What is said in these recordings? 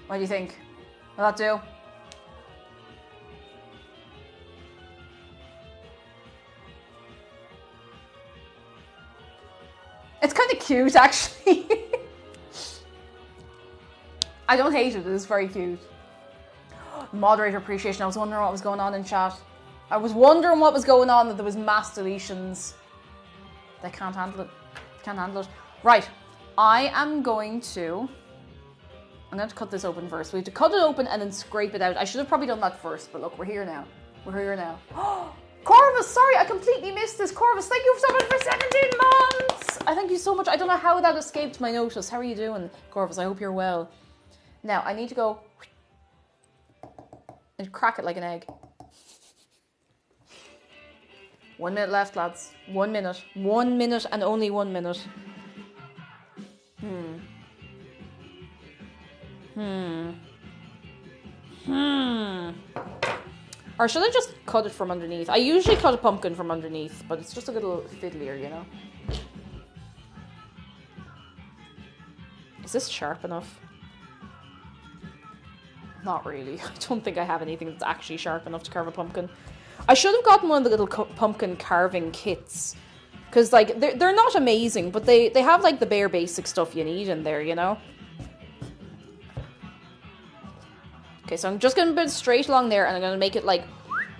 What do you think? Will that do? It's kind of cute, actually. I don't hate it. It's very cute. Moderator appreciation. I was wondering what was going on in chat. I was wondering what was going on, that there was mass deletions. They can't handle it. Can't handle it. Right. I'm going to cut this open first. We have to cut it open and then scrape it out. I should have probably done that first, but look, we're here now. We're here now. Oh, Corvus, sorry, I completely missed this. Corvus, thank you so much for 17 months. I thank you so much. I don't know how that escaped my notice. How are you doing, Corvus? I hope you're well. Now, I need to go and crack it like an egg. 1 minute left, lads. 1 minute. 1 minute and only 1 minute. Or should I just cut it from underneath? I usually cut a pumpkin from underneath, but it's just a little fiddlier, you know? Is this sharp enough? Not really. I don't think I have anything that's actually sharp enough to carve a pumpkin. I should have gotten one of the little pumpkin carving kits. Because, like, they're not amazing, but they have, like, the bare basic stuff you need in there, you know? Okay, so I'm just going to put it straight along there, and I'm going to make it, like,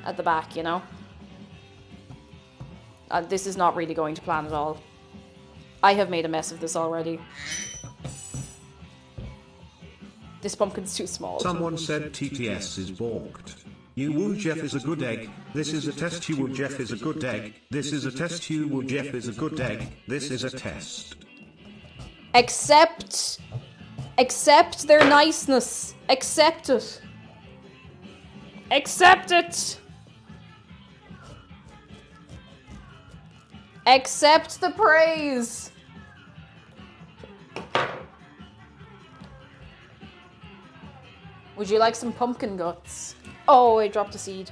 at the back, you know? This is not really going to plan at all. I have made a mess of this already. This pumpkin's too small. Someone said TTS is balked. You woo Jeff is a good egg. This is a test. You woo Jeff is a good egg. This is a test. You woo Jeff is a good egg. This is a test. Accept their niceness. Accept it. Accept it. Accept the praise. Would you like some pumpkin guts? Oh, I dropped a seed.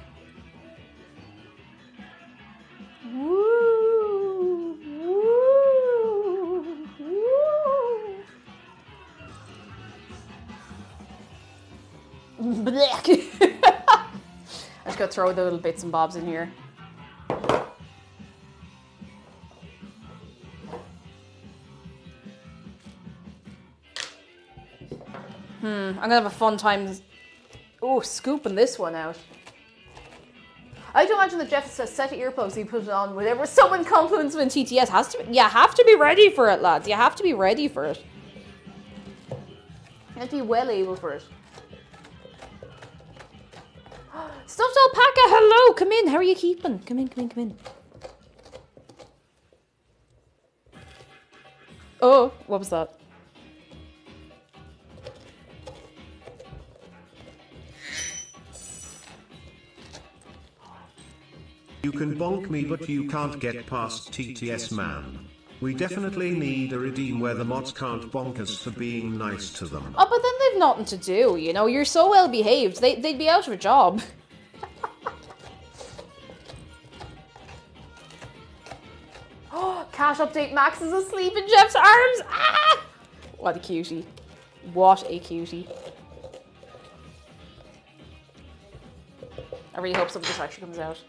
Woo, woo, woo. Blech. I just gotta throw the little bits and bobs in here. I'm gonna have a fun time. Oh, scooping this one out. I like to imagine that Jeff says set of earplugs, he put it on whenever someone compliments him in TTS. Has to be, you have to be ready for it, lads. You have to be ready for it. You have to be well able for it. Stuffed alpaca, hello, come in. How are you keeping? Come in, come in, come in. Oh, what was that? You can bonk me, but you can't get past TTS, man. We definitely need a redeem where the mods can't bonk us for being nice to them. Oh, but then they've nothing to do, you know? You're so well behaved. They'd be out of a job. Oh, Cash update, Max is asleep in Jeff's arms. Ah! What a cutie. What a cutie. I really hope some of this actually comes out.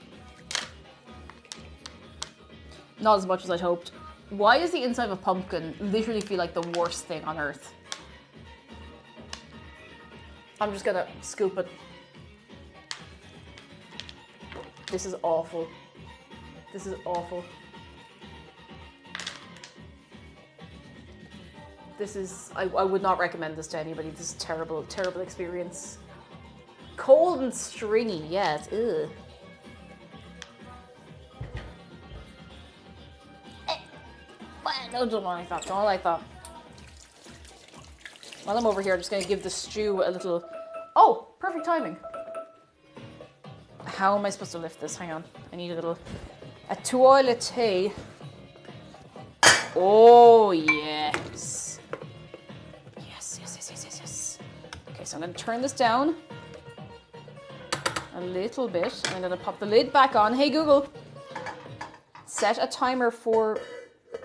Not as much as I'd hoped. Why does the inside of a pumpkin literally feel like the worst thing on earth? I'm just gonna scoop it. This is awful. This is awful. This is... I would not recommend this to anybody. This is terrible, terrible experience. Cold and stringy, yes. Ugh. No, don't like that. Don't like that. While I'm over here, I'm just going to give the stew a little... Oh, perfect timing. How am I supposed to lift this? Hang on. I need a little... A toilet. Oh, yes. Yes, yes, yes, yes, yes, yes. Okay, so I'm going to turn this down a little bit. I'm going to pop the lid back on. Hey, Google. Set a timer for...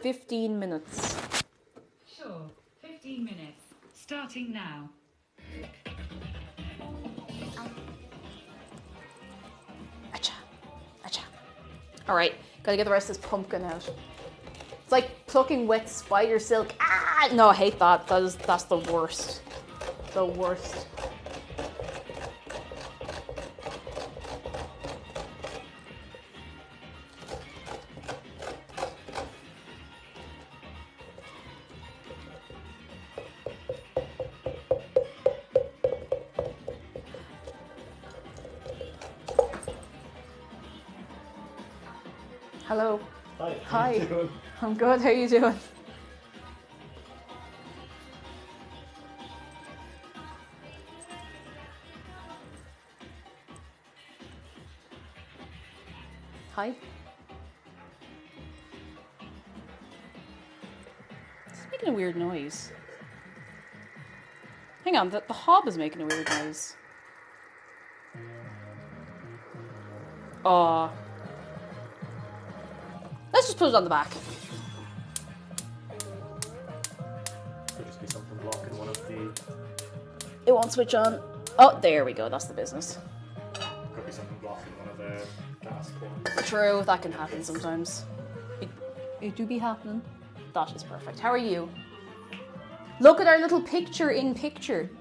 15 minutes. Sure, 15 minutes. Starting now. Alright, gotta get the rest of this pumpkin out. It's like plucking wet spider silk. Ah! No, I hate that. That's the worst. The worst. Hello. Hi. Hi. How you doing? I'm good. How you doing? Hi. It's making a weird noise. Hang on, the hob is making a weird noise. Oh. Let's just put it on the back. Could just be something blocking one of the. It won't switch on. Oh, there we go. That's the business. Could be something blocking one of the gas cords. True, that can happen sometimes. It do be happening. That is perfect. How are you? Look at our little picture in picture.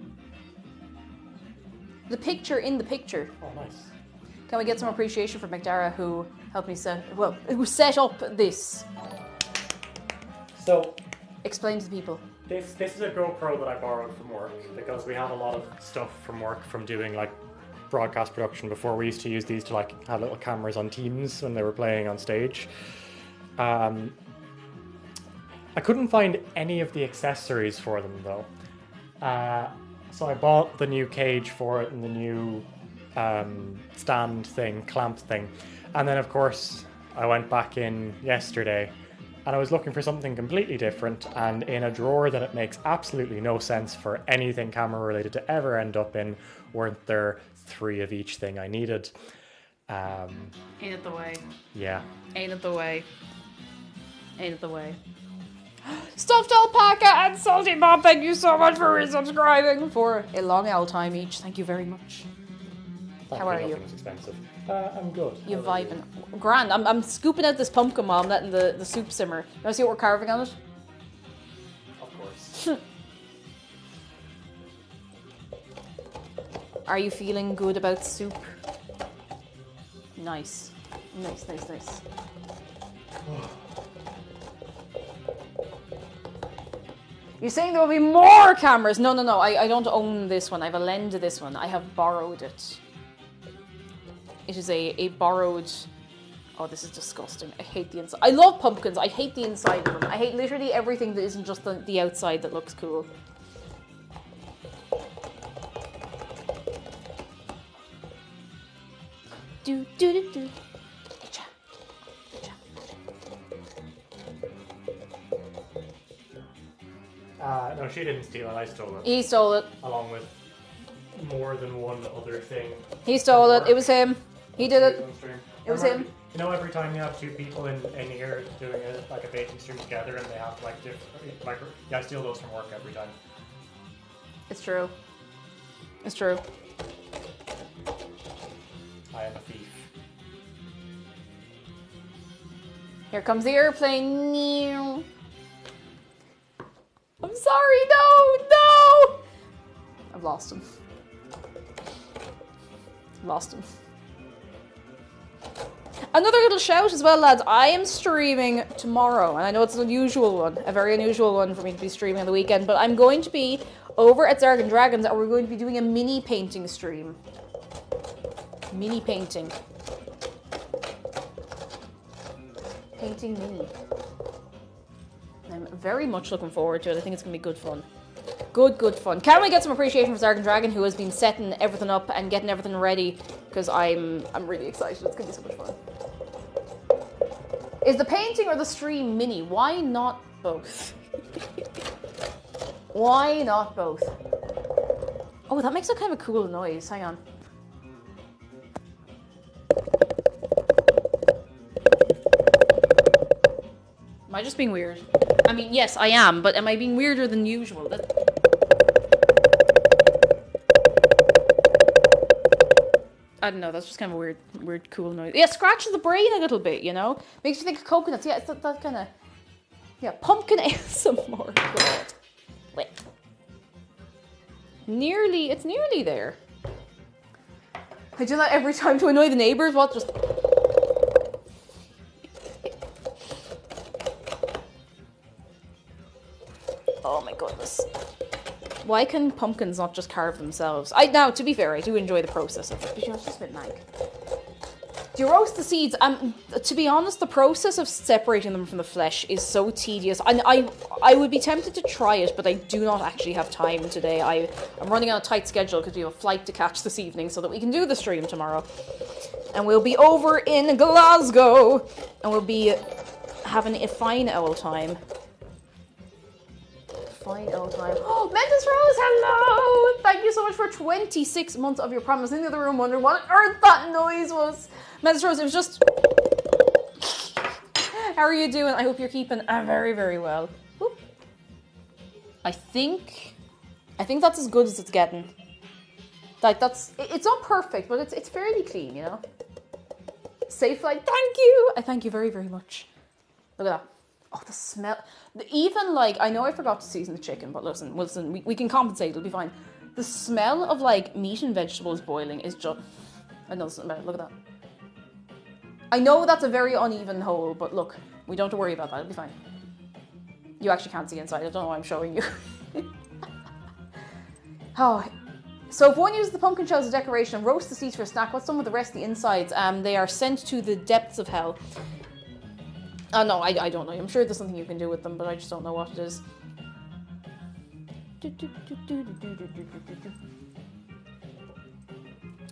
The picture in the picture. Oh, nice. Can we get some appreciation for McDara, who helped me who set up this? So, Explain to the people. this is a GoPro that I borrowed from work because we have a lot of stuff from work from doing like broadcast production before. We used to use these to like have little cameras on Teams when they were playing on stage. I couldn't find any of the accessories for them though. So I bought the new cage for it and the new stand thing, clamp thing. And then of course I went back in yesterday and I was looking for something completely different, and in a drawer that it makes absolutely no sense for anything camera related to ever end up in weren't there 3 of each thing I needed. Ain't it the way? Yeah. Ain't it the way? Ain't it the way? Stuffed alpaca and salty Bob, thank you so much for resubscribing for a long owl time each. Thank you very much. How are you? Nothing's expensive. I'm good. You How about vibing. Grand. I'm scooping out this pumpkin while I'm letting the soup simmer. You want to see what we're carving on it? Of course. Are you feeling good about soup? Nice. Nice, nice, nice. You're saying there will be more cameras? No, no, no. I don't own this one. I have a lend to this one. I have borrowed it. It is a borrowed... Oh, this is disgusting. I hate the inside. I love pumpkins. I hate the inside of them. I hate literally everything that isn't just the outside that looks cool. Do, do, do, do. Cha. Cha. No, she didn't steal it. I stole it. He stole it. Along with more than one other thing. He stole it. It was him. He did it. It was him. You know, every time you have 2 people in here doing a baking stream together, and they have like different, like, yeah, I steal those from work every time. It's true. It's true. I am a thief. Here comes the airplane. I'm sorry. No, no. I've lost him. Lost him. Another little shout as well, lads. I am streaming tomorrow, and I know it's an unusual one, a very unusual one for me to be streaming on the weekend, but I'm going to be over at Zarg and Dragons, and we're going to be doing a mini painting stream. Mini painting. Painting mini. I'm very much looking forward to it. I think it's going to be good fun. Good fun. Can we get some appreciation for Zarg and Dragon, who has been setting everything up and getting everything ready? Because I'm really excited. It's going to be so much fun. Is the painting or the stream mini? Why not both? Why not both? Oh, that makes a kind of a cool noise. Hang on. Am I just being weird? I mean, yes, I am, but am I being weirder than usual? I don't know, that's just kind of a weird, cool noise. Yeah, scratches the brain a little bit, you know? Makes you think of coconuts. Yeah, it's that kind of, yeah, pumpkin ASMR. God. Wait. It's nearly there. I do that every time to annoy the neighbours. What, just... Oh my goodness. Why can pumpkins not just carve themselves? Now, to be fair, I do enjoy the process of it, but it's just a bit nag. Do you roast the seeds? To be honest, the process of separating them from the flesh is so tedious. I would be tempted to try it, but I do not actually have time today. I'm running on a tight schedule because we have a flight to catch this evening so that we can do the stream tomorrow. And we'll be over in Glasgow, and we'll be having a fine old time. Fine old time. Oh, Mentis Rose, hello! Thank you so much for 26 months of your promise. In the other room wondering what on earth that noise was. Mentis Rose, it was just... How are you doing? I hope you're keeping very, very well. Whoop. I think that's as good as it's getting. Like, it's not perfect, but it's fairly clean, you know? Safe flight, thank you! I thank you very, very much. Look at that. Oh, the smell. Even, like, I know I forgot to season the chicken, but listen, we can compensate, it'll be fine. The smell of, like, meat and vegetables boiling is just... I know something about it, look at that. I know that's a very uneven whole, but look, we don't have to worry about that, it'll be fine. You actually can't see inside, I don't know why I'm showing you. Oh, so if one uses the pumpkin shells as a decoration and roasts the seeds for a snack, what's done with the rest of the insides? They are sent to the depths of hell. No, I don't know. I'm sure there's something you can do with them, but I just don't know what it is.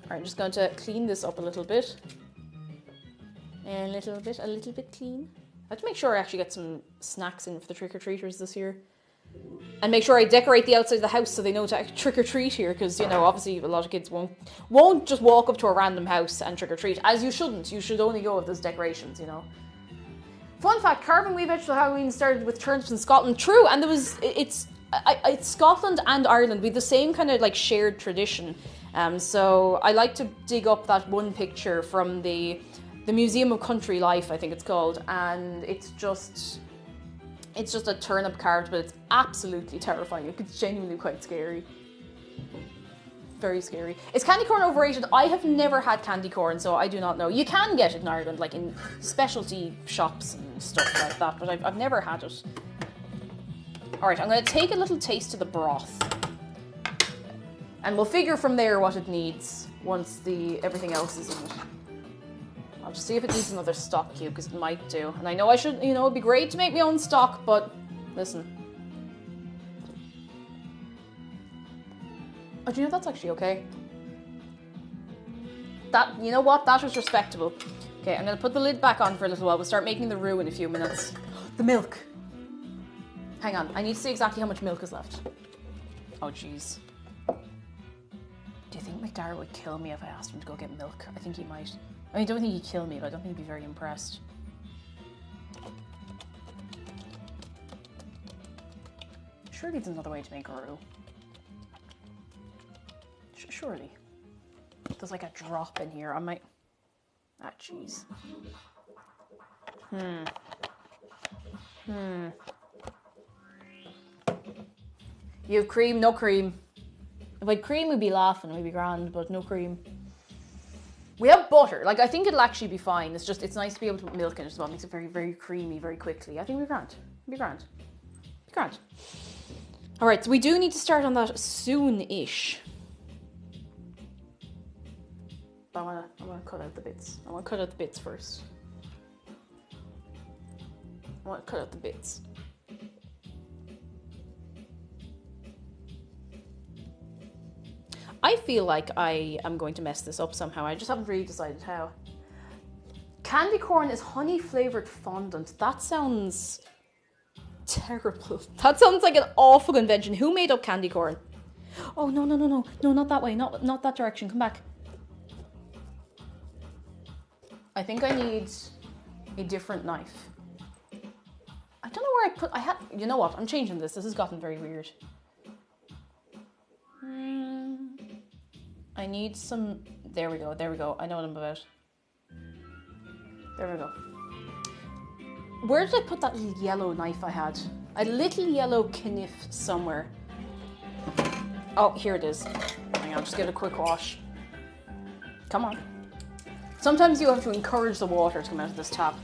Alright, I'm just going to clean this up a little bit. A little bit clean. I have to make sure I actually get some snacks in for the trick-or-treaters this year. And make sure I decorate the outside of the house so they know to trick-or-treat here, because, you know, obviously a lot of kids won't just walk up to a random house and trick-or-treat, as you shouldn't. You should only go if there's decorations, you know. Fun fact, carving wee vegetable Halloween started with turnips in Scotland. True, and it's Scotland and Ireland. We have the same kind of like shared tradition. So I like to dig up that one picture from the Museum of Country Life, I think it's called, and it's just a turnip carved, but it's absolutely terrifying. It's genuinely quite scary. Very scary. Is candy corn overrated? I have never had candy corn, so I do not know. You can get it in Ireland, like in specialty shops and stuff like that, but I've never had it. Alright, I'm going to take a little taste of the broth. And we'll figure from there what it needs once everything else is in it. I'll just see if it needs another stock cube, because it might do. And I know I should, you know, it'd be great to make my own stock, but listen. Oh, do you know that's actually okay? You know what? That was respectable. Okay, I'm going to put the lid back on for a little while. We'll start making the roux in a few minutes. The milk. Hang on, I need to see exactly how much milk is left. Oh, jeez. Do you think McDara would kill me if I asked him to go get milk? I think he might. I mean, I don't think he'd kill me, but I don't think he'd be very impressed. Surely there's another way to make a roux. Surely. There's like a drop in here. I might... Ah, jeez. You have cream? No cream. If I had cream, we'd be laughing. We'd be grand, but no cream. We have butter. Like, I think it'll actually be fine. It's just, it's nice to be able to put milk in it as well. It makes it very, very creamy very quickly. I think we'll be grand. We'll be grand. Be grand. Alright, so we do need to start on that soon-ish. But I wanna cut out the bits. I wanna cut out the bits first. I wanna cut out the bits. I feel like I am going to mess this up somehow. I just haven't really decided how. Candy corn is honey flavoured fondant. That sounds terrible. That sounds like an awful invention. Who made up candy corn? Oh, no. No, not that way. Not that direction. Come back. I think I need a different knife. I don't know where you know what? I'm changing this. This has gotten very weird. I need some There we go, there we go. I know what I'm about. There we go. Where did I put that little yellow knife I had? A little yellow knife somewhere. Oh, here it is. Hang on, just give it a quick wash. Come on. Sometimes you have to encourage the water to come out of this tap.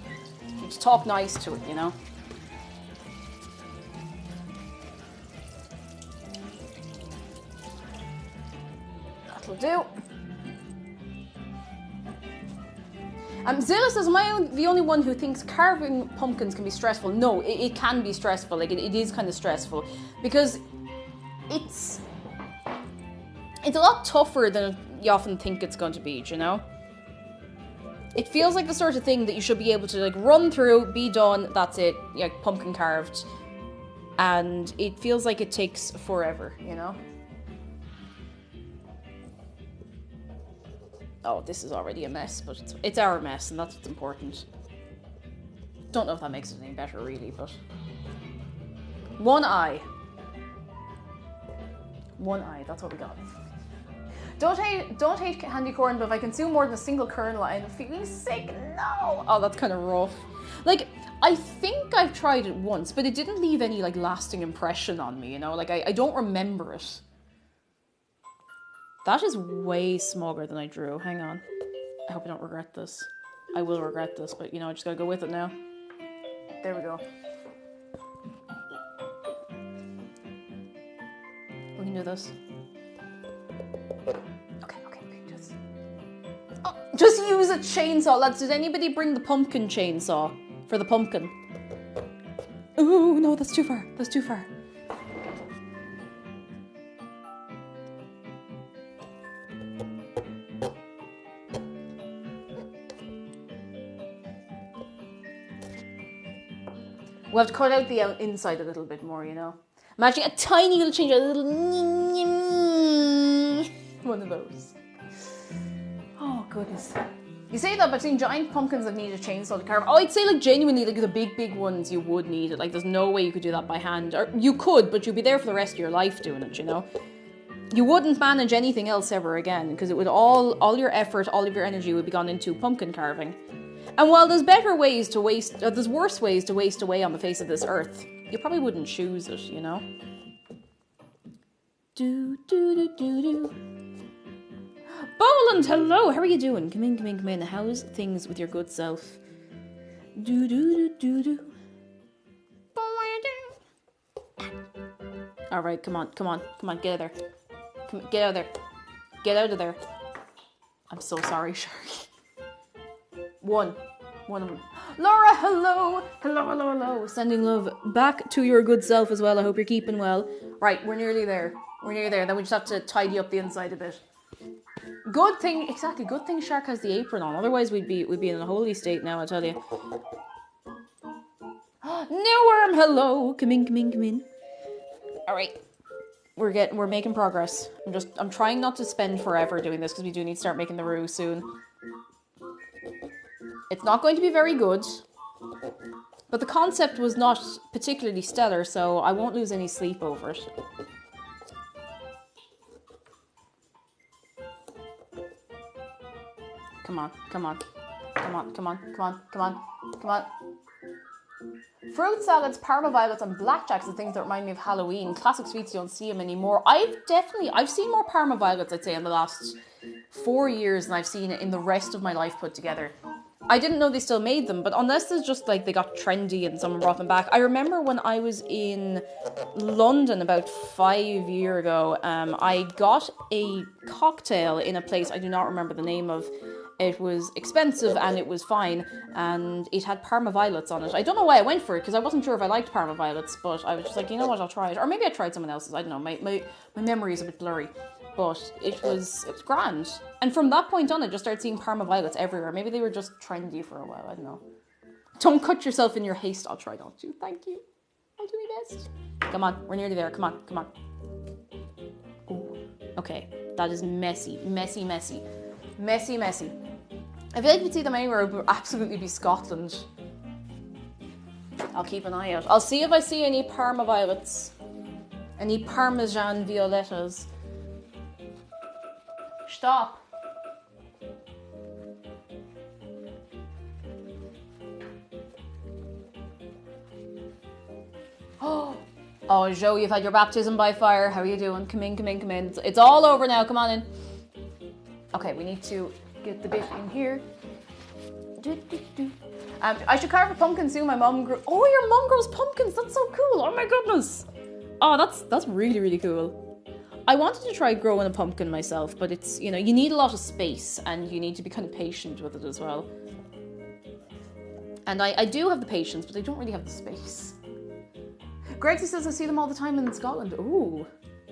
You just talk nice to it, you know? That'll do. Zilla says, am I the only one who thinks carving pumpkins can be stressful? No, it can be stressful. Like, it is kind of stressful. Because it's a lot tougher than you often think it's going to be, you know? It feels like the sort of thing that you should be able to, like, run through, be done, that's it, like, pumpkin carved. And it feels like it takes forever, you know? Oh, this is already a mess, but it's our mess, and that's what's important. Don't know if that makes it any better, really, but... One eye. One eye, that's what we got. Don't hate candy corn, but if I consume more than a single kernel, I'm feeling sick. No! Oh, that's kind of rough. Like, I think I've tried it once, but it didn't leave any, like, lasting impression on me, you know? Like, I don't remember it. That is way smaller than I drew. Hang on. I hope I don't regret this. I will regret this, but, you know, I just gotta go with it now. There we go. We can do this. Okay, just use a chainsaw, lads. Did anybody bring the pumpkin chainsaw for the pumpkin? Ooh, no, that's too far. That's too far. We'll have to cut out the inside a little bit more, you know. Imagine a tiny little change, a little one of those. Oh, goodness. You say that, but seeing giant pumpkins that need a chainsaw to carve. Oh, I'd say, like, genuinely, like, the big ones, you would need it. Like, there's no way you could do that by hand. Or you could, but you'd be there for the rest of your life doing it, you know. You wouldn't manage anything else ever again, because it would all your effort, all of your energy would be gone into pumpkin carving. And while there's better ways to waste, there's worse ways to waste away on the face of this earth, you probably wouldn't choose it, you know? Do. Boland, hello, how are you doing? Come in. How's things with your good self? Do. Alright, come on, get out of there. Get out of there. I'm so sorry, Sharky. One of them. Laura, hello. Hello. Sending love back to your good self as well. I hope you're keeping well. Right, we're nearly there. Then we just have to tidy up the inside a bit. Good thing Shark has the apron on. Otherwise we'd be in a holy state now, I tell you. New worm, hello. Come in. Alright. We're making progress. I'm trying not to spend forever doing this because we do need to start making the roux soon. It's not going to be very good, but the concept was not particularly stellar, so I won't lose any sleep over it. Come on. Fruit salads, parma violets, and blackjacks are things that remind me of Halloween. Classic sweets, you don't see them anymore. I've seen more parma violets, I'd say, in the last 4 years than I've seen it in the rest of my life put together. I didn't know they still made them, but unless it's just like they got trendy and someone brought them back. I remember when I was in London about 5 years ago, I got a cocktail in a place I do not remember the name of. It was expensive and it was fine, and it had parma violets on it. I don't know why I went for it, because I wasn't sure if I liked parma violets, but I was just like, you know what, I'll try it. Or maybe I tried someone else's, I don't know, my memory is a bit blurry. But it was grand. And from that point on, I just started seeing parma violets everywhere. Maybe they were just trendy for a while, I don't know. Don't cut yourself in your haste, I'll try not to. Thank you. I'll do my best. Come on, we're nearly there, come on. Ooh, okay, that is messy. I feel like if you'd see them anywhere, it would absolutely be Scotland. I'll keep an eye out. I'll see if I see any parma violets. Any parmesan violettas. Stop. Oh, Joe, you've had your baptism by fire. How are you doing? Come in, come in, come in. It's all over now. Come on in. Okay, we need to get the bit in here. I should carve a pumpkin soon. My mom grew. Oh, your mom grows pumpkins. That's so cool. Oh my goodness. Oh, that's really, really cool. I wanted to try growing a pumpkin myself, but it's, you know, you need a lot of space and you need to be kind of patient with it as well. And I do have the patience, but I don't really have the space. Grexy says I see them all the time in Scotland. Ooh.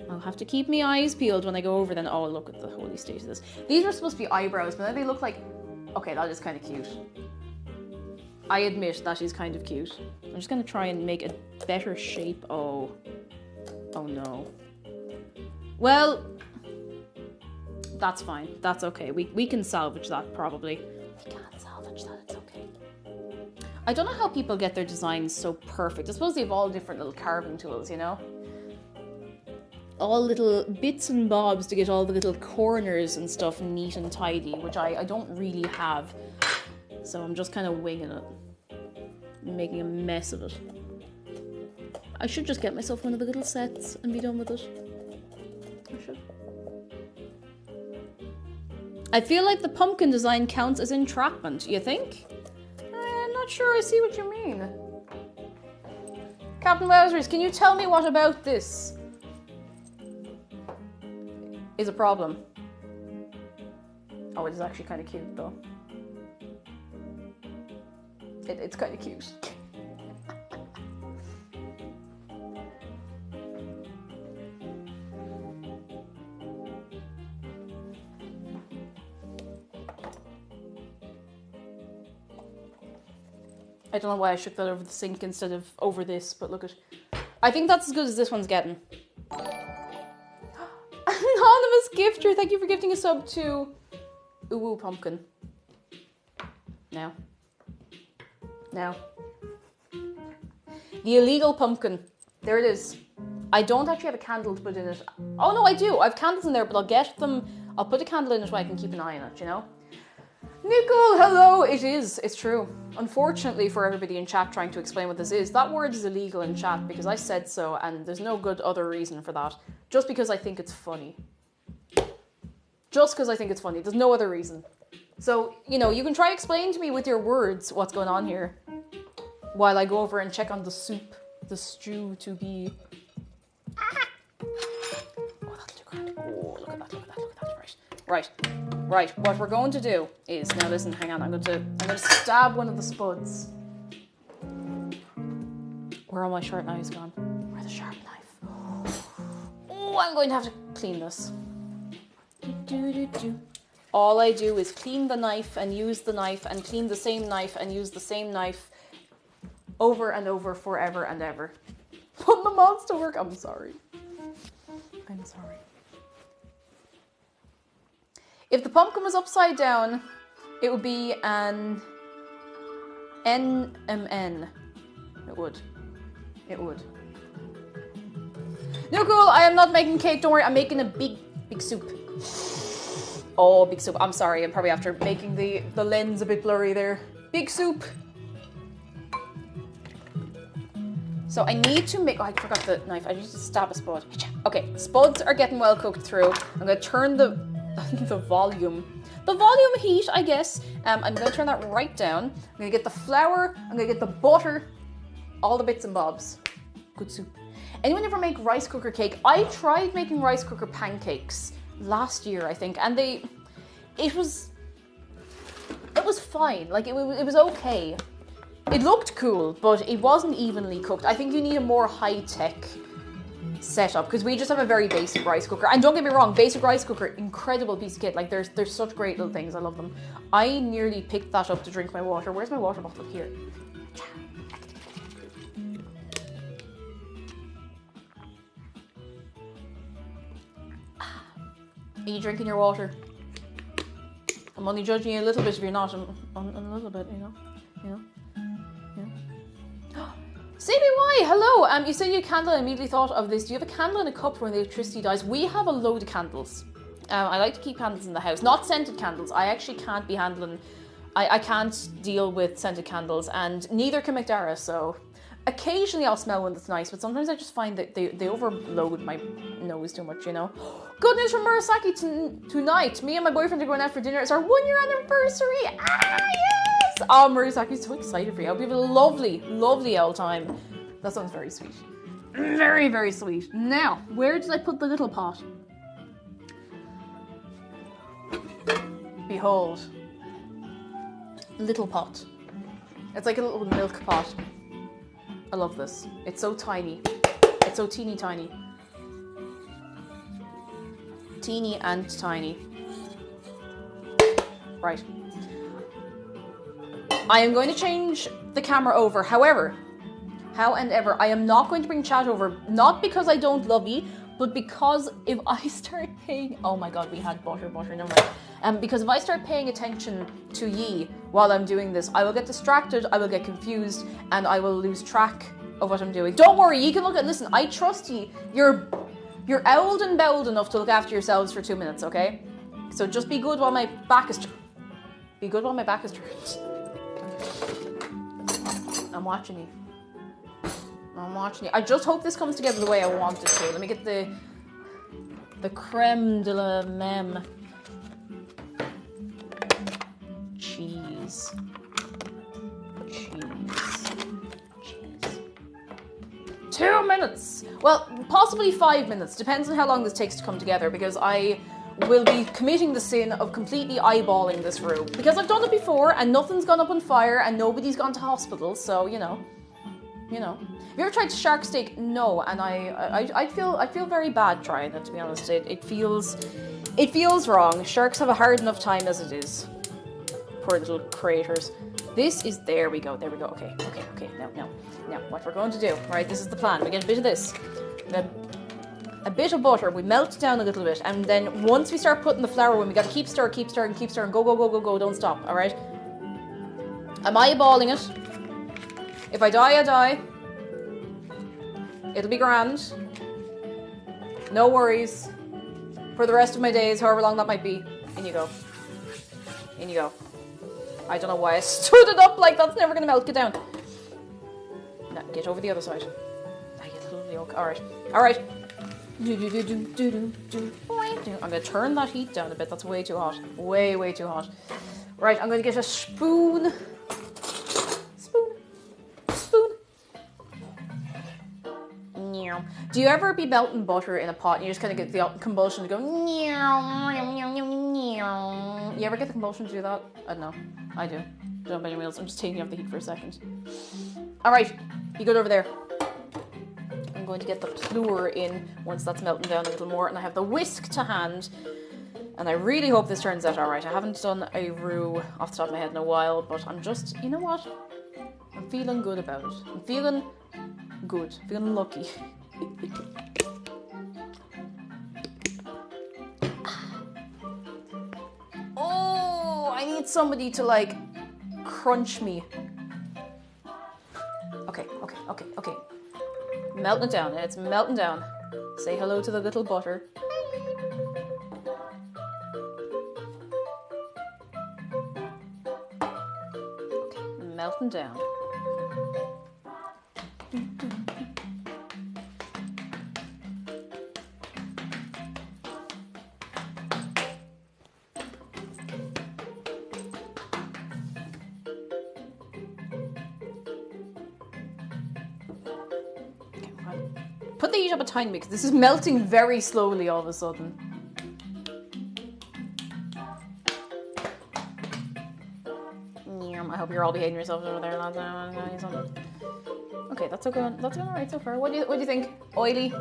I'll have to keep my eyes peeled when I go over then. Oh, look at the holy state of this. These were supposed to be eyebrows, but then they look like... Okay, that is kind of cute. I admit that is kind of cute. I'm just going to try and make a better shape. Oh. Oh no. Well, that's fine. That's okay. We can salvage that probably. We can't salvage that. It's okay. I don't know how people get their designs so perfect. I suppose they have all different little carving tools, you know? All little bits and bobs to get all the little corners and stuff neat and tidy, which I don't really have. So I'm just kind of winging it. Making a mess of it. I should just get myself one of the little sets and be done with it. I should. I feel like the pumpkin design counts as entrapment, you think? I'm not sure I see what you mean. Captain Wowzers, can you tell me what about this is a problem? Oh, it is actually kind of cute though. It's kind of cute. I don't know why I shook that over the sink instead of over this, but look at... I think that's as good as this one's getting. Anonymous gifter, thank you for gifting a sub to Uwu Pumpkin. Now. Now. The illegal pumpkin. There it is. I don't actually have a candle to put in it. Oh no, I do. I have candles in there, but I'll get them... I'll put a candle in it so I can keep an eye on it, you know? Nicole, hello! It is. It's true. Unfortunately for everybody in chat trying to explain what this is, that word is illegal in chat because I said so and there's no good other reason for that. Just because I think it's funny. Just because I think it's funny. There's no other reason. So, you know, you can try explain to me with your words what's going on here while I go over and check on the soup, the stew to be... Ah! Oh, that'll do grand. Oh, look at that, look at that, look at that. Right. Right, what we're going to do is... Now listen, hang on, I'm going to stab one of the spuds. Where are my sharp knives gone? Where's the sharp knife? Oh, I'm going to have to clean this. All I do is clean the knife and use the knife and clean the same knife and use the same knife over and over forever and ever. Put the mods to work. I'm sorry. I'm sorry. If the pumpkin was upside down, it would be an NMN. It would. It would. No, cool. I am not making cake. Don't worry. I'm making a big soup. Oh, big soup. I'm sorry. I'm probably after making the lens a bit blurry there. Big soup. So I need to make... Oh, I forgot the knife. I need to stab a spud. Okay, spuds are getting well cooked through. I'm going to turn the volume heat, I guess. I'm going to turn that right down. I'm going to get the flour. I'm going to get the butter. All the bits and bobs. Good soup. Anyone ever make rice cooker cake? I tried making rice cooker pancakes last year, I think, and it was fine. Like it was okay. It looked cool, but it wasn't evenly cooked. I think you need a more high-tech setup because we just have a very basic rice cooker. And don't get me wrong, basic rice cooker, incredible piece of kit. Like there's such great little things. I love them. I nearly picked that up to drink my water. Where's my water bottle? Here. Are you drinking your water? I'm only judging you a little bit if you're not. A little bit, you know. CBY, hello. You said you had a candle. I immediately thought of this. Do you have a candle and a cup when the electricity dies? We have a load of candles. I like to keep candles in the house. Not scented candles. I actually can't be handling... I can't deal with scented candles, and neither can McDara, so... Occasionally I'll smell one that's nice, but sometimes I just find that they overload my nose too much, you know. Good news from Murasaki tonight. Me and my boyfriend are going out for dinner. It's our 1-year anniversary. Ah, yes! Oh, Murasaki's so excited for you. I hope you have a lovely, lovely old time. That sounds very sweet. Very, very sweet. Now, where did I put the little pot? Behold. Little pot. It's like a little milk pot. I love this. It's so tiny. It's so teeny tiny. Teeny and tiny. Right. I am going to change the camera over. However, I am not going to bring chat over. Not because I don't love you, but because if I start paying... Oh my god, we had butter, never mind. Because if I start paying attention to ye while I'm doing this, I will get distracted, I will get confused, and I will lose track of what I'm doing. Don't worry, you can look at... Listen, I trust ye. You're owled and bowled enough to look after yourselves for 2 minutes, okay? So just be good while my back is... Be good while my back is turned. I'm watching you. I just hope this comes together the way I want it to. Let me get the creme de la meme. Cheese. 2 minutes! Well, possibly 5 minutes. Depends on how long this takes to come together, because I will be committing the sin of completely eyeballing this room. Because I've done it before, and nothing's gone up on fire, and nobody's gone to hospital, so, you know. Have you ever tried shark steak? No, and I feel very bad trying it, to be honest. It feels wrong. Sharks have a hard enough time as it is. Poor little creators. This is... There we go. Okay. Now, what we're going to do, right, this is the plan. We get a bit of this. A bit of butter. We melt it down a little bit. And then once we start putting the flour in, we got to keep stirring. Go. Don't stop, all right? I'm eyeballing it. If I die, I die. It'll be grand. No worries. For the rest of my days, however long that might be. In you go. I don't know why I stood it up like that's never going to melt. Get down. Now, get over the other side. I get a little yolk. Alright. I'm going to turn that heat down a bit. That's way too hot. Way too hot. Right, I'm going to get a spoon. Do you ever be melting butter in a pot and you just kind of get the compulsion to go You ever get the compulsion to do that? I don't know. I do. Don't know about anyone else. I'm just taking off the heat for a second. Alright, be good over there. I'm going to get the flour in once that's melting down a little more, and I have the whisk to hand. And I really hope this turns out alright. I haven't done a roux off the top of my head in a while, but I'm just, you know what? I'm feeling good about it. I'm feeling good. Feeling lucky. Oh, I need somebody to like crunch me. Okay. Melting it down. It's melting down. Say hello to the little butter. Okay, melting down. Put the heat up a tiny bit because this is melting very slowly all of a sudden. I hope you're all behaving yourselves over there, lads. Okay, that's going alright so far. What do you think? Oily?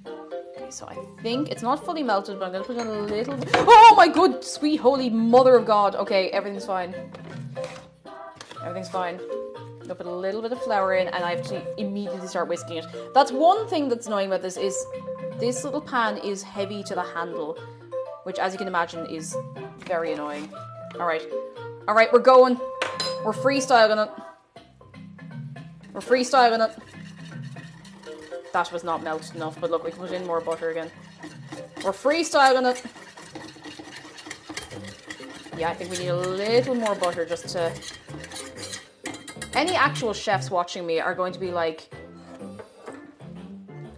Okay, so I think it's not fully melted, but I'm gonna put in a little bit. Oh my good sweet holy mother of God. Okay, everything's fine. I'll put a little bit of flour in and I have to immediately start whisking it. That's one thing that's annoying about this is this little pan is heavy to the handle, which as you can imagine is very annoying. Alright, we're going. We're freestyling it. That was not melted enough, but look, we can put in more butter again. We're freestyling it. Yeah, I think we need a little more butter just to Any actual chefs watching me are going to be like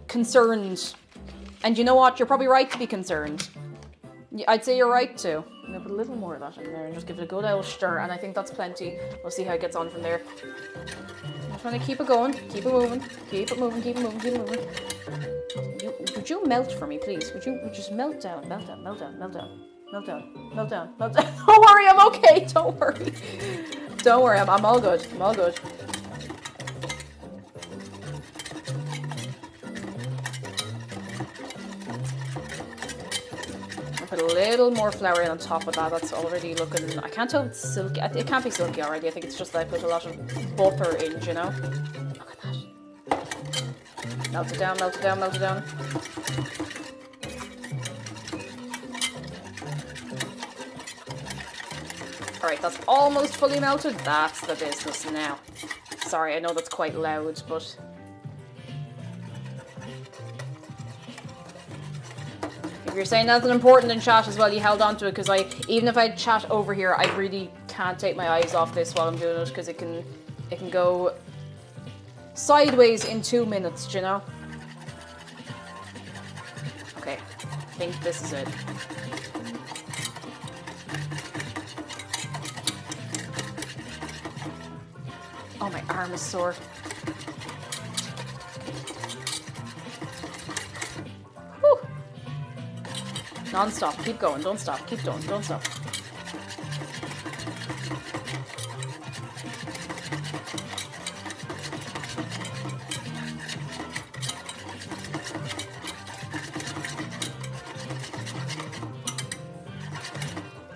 concerned. And you know what? You're probably right to be concerned. I'd say you're right to. I'm gonna put a little more of that in there and just give it a good old stir, and I think that's plenty. We'll see how it gets on from there. I'm just gonna keep it going, keep it moving, keep it moving, keep it moving, keep it moving. Would you melt for me, please? Would you just melt down, melt down, melt down, melt down, melt down, melt down, melt down. Don't worry, I'm okay. Don't worry. Don't worry, I'm all good. I'm all good. Put a little more flour in on top of that. That's already looking... I can't tell if it's silky. It can't be silky already. I think it's just that I put a lot of butter in, you know? Look at that. Melt it down, melt it down, melt it down. Alright, that's almost fully melted. That's the business now. Sorry, I know that's quite loud, but... If you're saying nothing important in chat as well, you held on to it, because even if I chat over here, I really can't take my eyes off this while I'm doing it, because it can go sideways in 2 minutes, do you know? Okay, I think this is it. Oh, my arm is sore. Whew. Non-stop, keep going, don't stop, keep going, don't stop.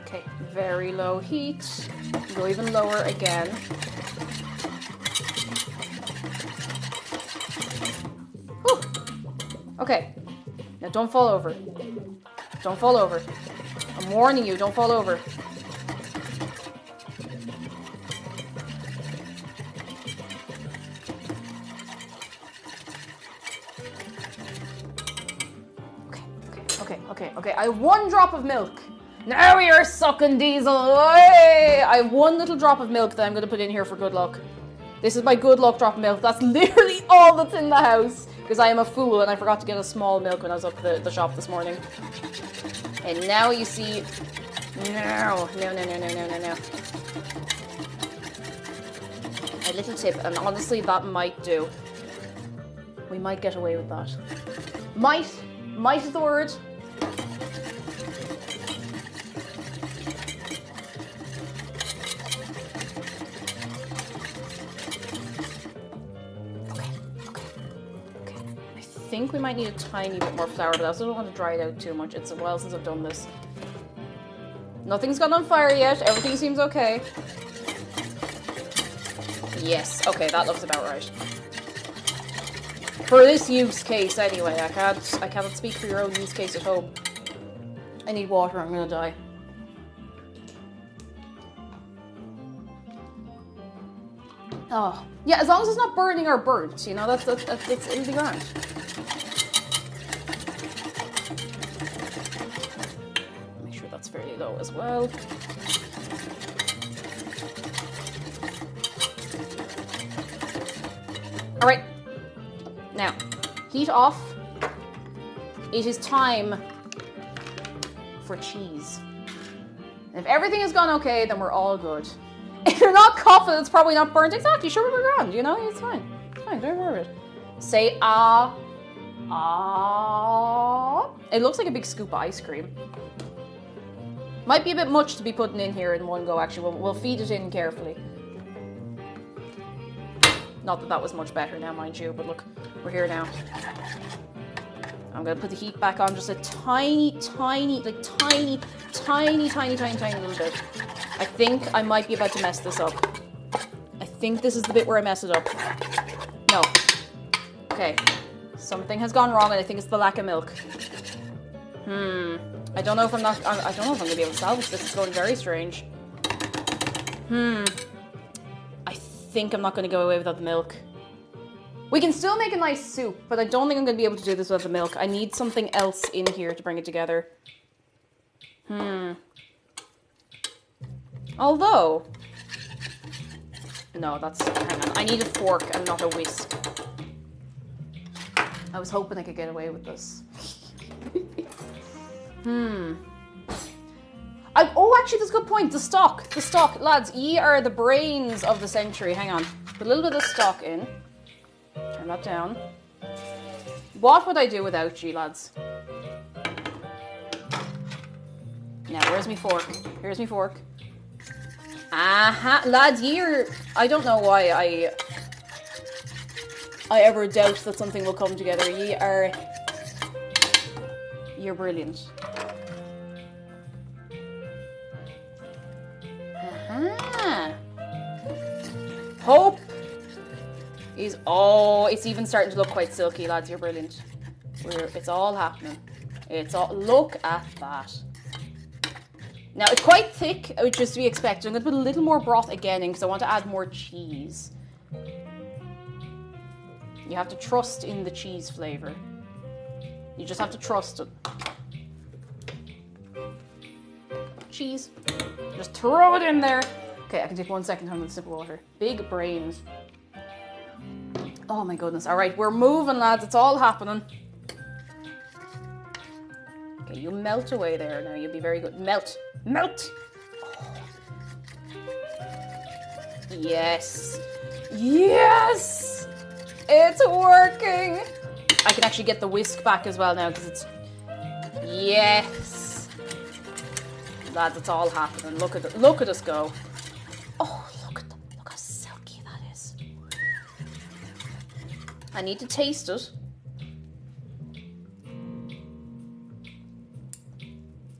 Okay, very low heat. Go even lower again. Whew. Okay, now don't fall over. Don't fall over. I'm warning you, don't fall over. Okay. I have 1 drop of milk. Now you're sucking diesel away. I have 1 little drop of milk that I'm going to put in here for good luck. This is my good luck drop of milk. That's literally all that's in the house. Because I am a fool and I forgot to get a small milk when I was up at the shop this morning. And now you see... No. A little tip, and honestly that might do. We might get away with that. Might is the word. I think we might need a tiny bit more flour, but I also don't want to dry it out too much. It's a while since I've done this. Nothing's gone on fire yet. Everything seems okay. Yes. Okay, that looks about right. For this use case, anyway. I cannot speak for your own use case at home. I need water. I'm gonna die. Oh, yeah. As long as it's not burning or burnt, you know, that's it'll be grand. Fairly low as well. All right, now heat off. It is time for cheese. And if everything has gone okay, then we're all good. If you're not coughing, it's probably not burnt. Exactly, sure, we're grand, you know, it's fine. It's fine, don't worry about it. Say ah. It looks like a big scoop of ice cream. Might be a bit much to be putting in here in one go, actually. We'll feed it in carefully. Not that that was much better now, mind you, but look, we're here now. I'm gonna put the heat back on just a tiny little bit. I think I might be about to mess this up. I think this is the bit where I mess it up. No. Okay. Something has gone wrong, and I think it's the lack of milk. I don't know if I'm gonna be able to salvage this. It's going very strange. I think I'm not gonna go away without the milk. We can still make a nice soup, but I don't think I'm gonna be able to do this without the milk. I need something else in here to bring it together. Although, No, that's... Hang on. I need a fork and not a whisk. I was hoping I could get away with this. Oh, actually, that's a good point. The stock. Lads, ye are the brains of the century. Hang on. Put a little bit of stock in. Turn that down. What would I do without you, lads? Now, where's me fork? Here's me fork. Aha. Lads, you're... I don't know why I ever doubt that something will come together. You're brilliant. Aha. Hope is... Oh, it's even starting to look quite silky, lads. You're brilliant. It's all happening. It's all... Look at that. Now, it's quite thick, which is to be expected. I'm going to put a little more broth again in because I want to add more cheese. You have to trust in the cheese flavour. You just have to trust it. Cheese. Just throw it in there. Okay, I can take 1 second to have a sip of water. Big brains. Oh my goodness. All right, we're moving, lads. It's all happening. Okay, you melt away there now. You'll be very good. Melt. Melt! Oh. Yes. Yes! It's working! I can actually get the whisk back as well now because it's... Yes! Lads, it's all happening. Look at us go. Oh, look how silky that is. I need to taste it.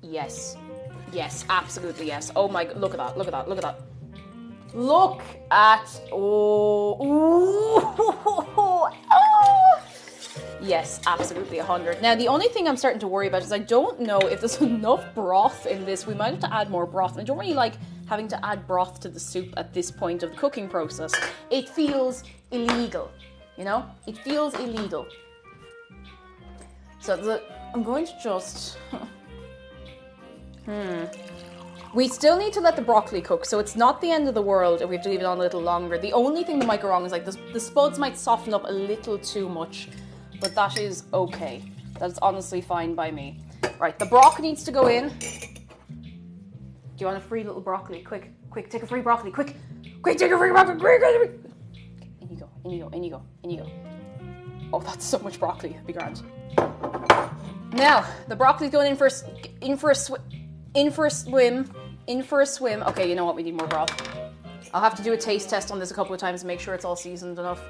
Yes. Yes, absolutely yes. Oh my, look at that, look at that, look at that. Look at, oh, oh. Yes, absolutely 100. Now, the only thing I'm starting to worry about is I don't know if there's enough broth in this. We might have to add more broth. And I don't really like having to add broth to the soup at this point of the cooking process. It feels illegal, you know? It feels illegal. So I'm going to just... We still need to let the broccoli cook, so it's not the end of the world if we have to leave it on a little longer. The only thing that might go wrong is like the spuds might soften up a little too much, but that is okay. That's honestly fine by me. Right, the broccoli needs to go in. Do you want a free little broccoli? Quick, quick, take a free broccoli, quick, quick, take a free broccoli, quick, quick, quick. In you go, in you go, in you go, in you go. Oh, that's so much broccoli. It'd be grand. Now the broccoli's going in for a swim. Okay, you know what? We need more broth. I'll have to do a taste test on this a couple of times to make sure it's all seasoned enough.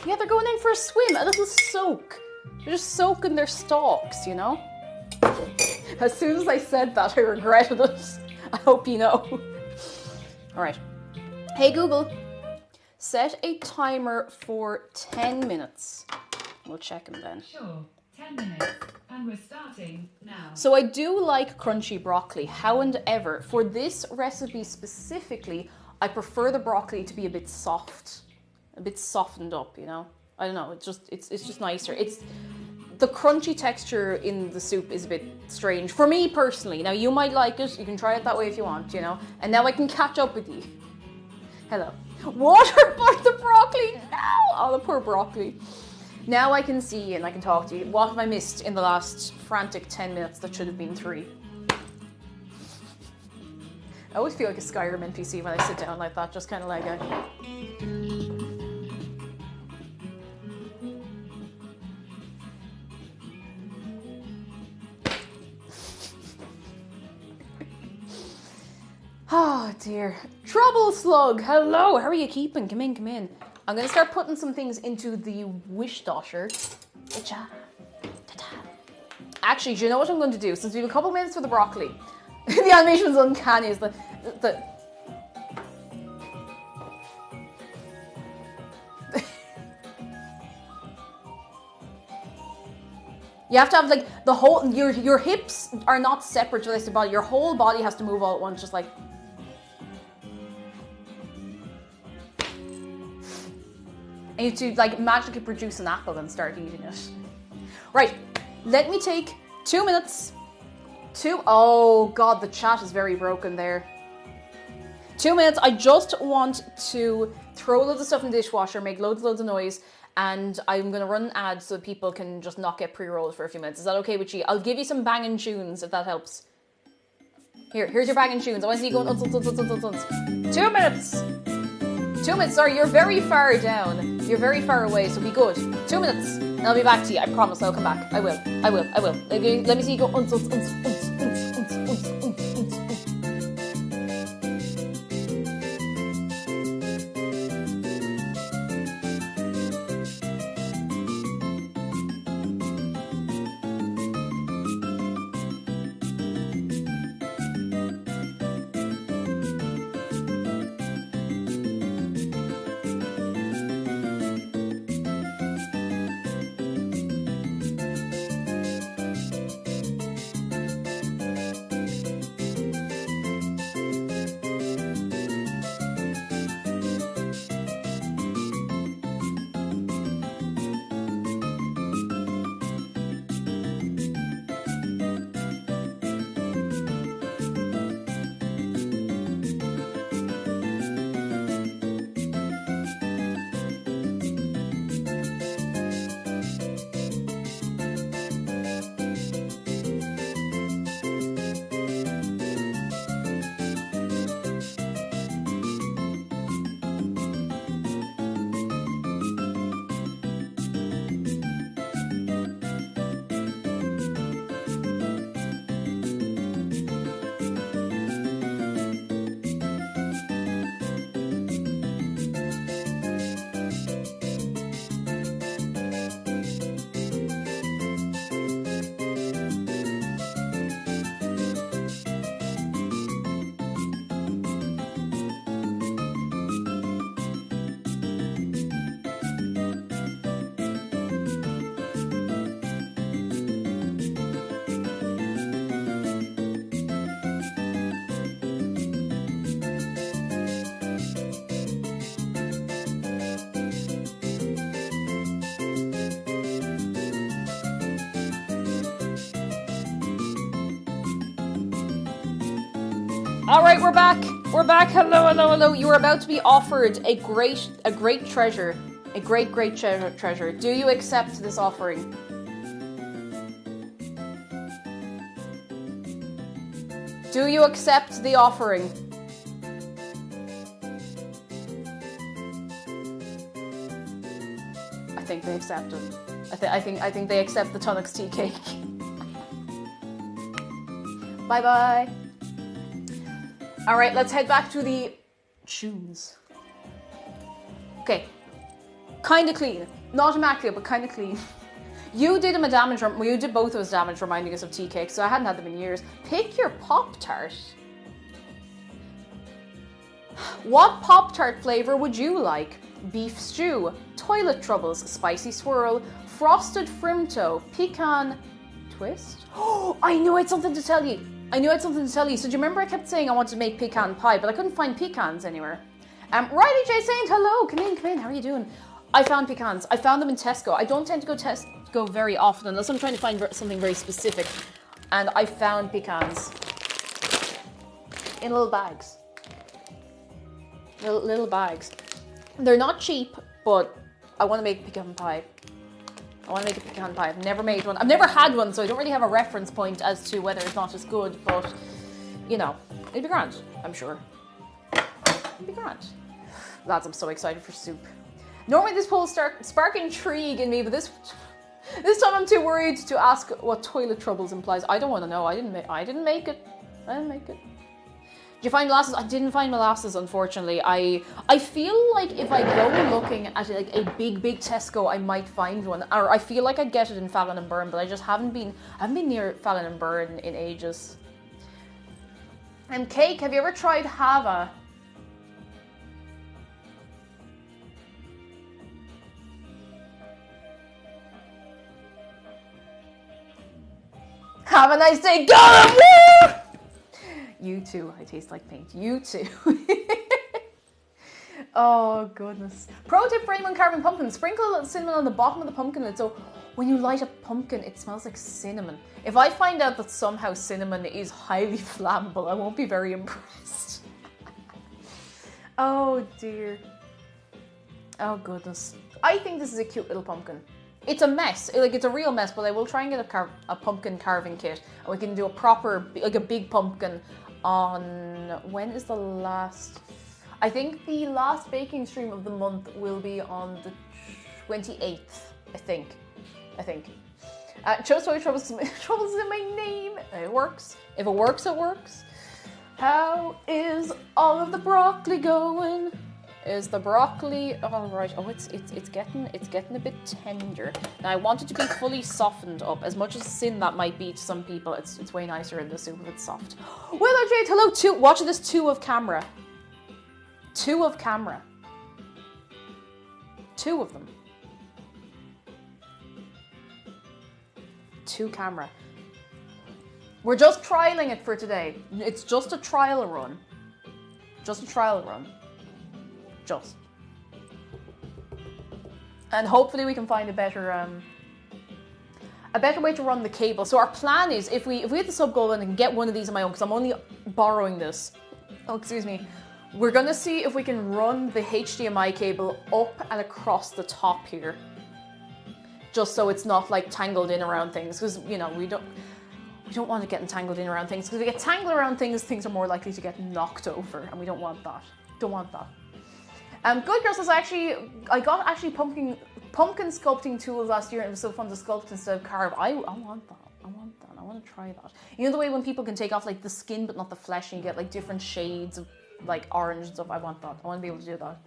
Yeah, they're going in for a swim, a little soak. They're just soaking their stalks, you know? As soon as I said that, I regretted it. I hope you know. All right. Hey, Google. Set a timer for 10 minutes. We'll check them then. Sure, 10 minutes. And we're starting now. So I do like crunchy broccoli. However, for this recipe specifically, I prefer the broccoli to be a bit soft. A bit softened up, you know? I don't know, it's just nicer. The crunchy texture in the soup is a bit strange. For me personally. Now, you might like it. You can try it that way if you want, you know? And now I can catch up with you. Hello. Water by the broccoli! No! Oh, the poor broccoli. Now I can see you and I can talk to you. What have I missed in the last frantic 10 minutes that should have been 3? I always feel like a Skyrim NPC when I sit down like that, just kind of like a... Oh dear. Trouble Slug, hello, how are you keeping? Come in, come in. I'm going to start putting some things into the wish dosher. Actually, do you know what I'm going to do? Since we have a couple minutes for the broccoli, the animation's uncanny. Is the you have to have like the whole your hips are not separate to the rest of your body. Your whole body has to move all at once, just like. And you have to like magically produce an apple and start eating it. Right, Let me take 2 minutes. Oh God, the chat is very broken there. 2 minutes. I just want to throw loads of stuff in the dishwasher, make loads of noise, and I'm going to run an ad so that people can just not get pre-rolled for a few minutes. Is that okay with you? I'll give you some banging tunes if that helps. Here's your banging tunes. I want to see you going 2 minutes. 2 minutes. Sorry, you're very far down. You're very far away, so be good. 2 minutes. And I'll be back to you. I promise I'll come back. I will. Let me see you go. All right, we're back. We're back. Hello. You are about to be offered a great treasure. A great treasure. Do you accept this offering? Do you accept the offering? I think they accept it. I think they accept the Tunnocks tea cake. Bye. All right, let's head back to the tunes. Okay, kind of clean, not immaculate, but kind of clean. You did you did both those damage, reminding us of tea cake. So I hadn't had them in years. Pick your Pop-Tart. What Pop-Tart flavor would you like? Beef stew, toilet troubles, spicy swirl, frosted Frimto, pecan twist. Oh, I knew I had something to tell you. So do you remember I kept saying I wanted to make pecan pie, but I couldn't find pecans anywhere. Riley J. Saint, hello, come in, how are you doing? I found pecans. I found them in Tesco. I don't tend to go Tesco very often unless I'm trying to find something very specific. And I found pecans in little bags. Little bags. They're not cheap, but I want to make pecan pie. I've never made one. I've never had one, so I don't really have a reference point as to whether it's not as good, but, you know, it'd be grand, I'm sure. It'd be grand. Lads, I'm so excited for soup. Normally this poll spark intrigue in me, but this time I'm too worried to ask what toilet troubles implies. I don't want to know. I didn't make it. Did you find molasses? I didn't find molasses, unfortunately. I feel like if I go looking at like a big Tesco, I might find one. Or I feel like I'd get it in Fallon and Burn, but I just haven't been near Fallon and Burn in ages. And cake, have you ever tried Hava? Have a nice day, God! Woo! You too. I taste like paint. You too. Oh, goodness. Pro tip for anyone carving pumpkins. Sprinkle a little cinnamon on the bottom of the pumpkin lid. So, When you light a pumpkin, it smells like cinnamon. If I find out that somehow cinnamon is highly flammable, I won't be very impressed. Oh dear. Oh goodness. I think this is a cute little pumpkin. It's a mess, like it's a real mess, but I will try and get a pumpkin carving kit, and we can do a proper, like a big pumpkin on, when is the last, I think the last baking stream of the month will be on the 28th, I think. Troubles in my name. It works. If it works, it works. How is all of the broccoli going? Is the broccoli all right? Oh, it's getting a bit tender. Now I want it to be fully softened up. As much as sin that might be to some people, it's way nicer in the soup if it's soft. Willow Jade, hello. Watch this. Two of camera. Two of camera. Two of them. Two camera. We're just trialing it for today. It's just a trial run. Just a trial run. Just. And hopefully we can find a better way to run the cable. So our plan is, if we hit the sub goal and can get one of these on my own, because I'm only borrowing this. Oh, excuse me. We're gonna see if we can run the HDMI cable up and across the top here. Just so it's not like tangled in around things, because you know we don't want it getting tangled in around things, because if we get tangled around things, things are more likely to get knocked over, and we don't want that. Don't want that. Good Girl says I got pumpkin sculpting tools last year, and it was so fun to sculpt instead of carve. I want that. I want to try that. You know the way when people can take off like the skin but not the flesh, and you get like different shades of like orange and stuff. I want that. I want to be able to do that.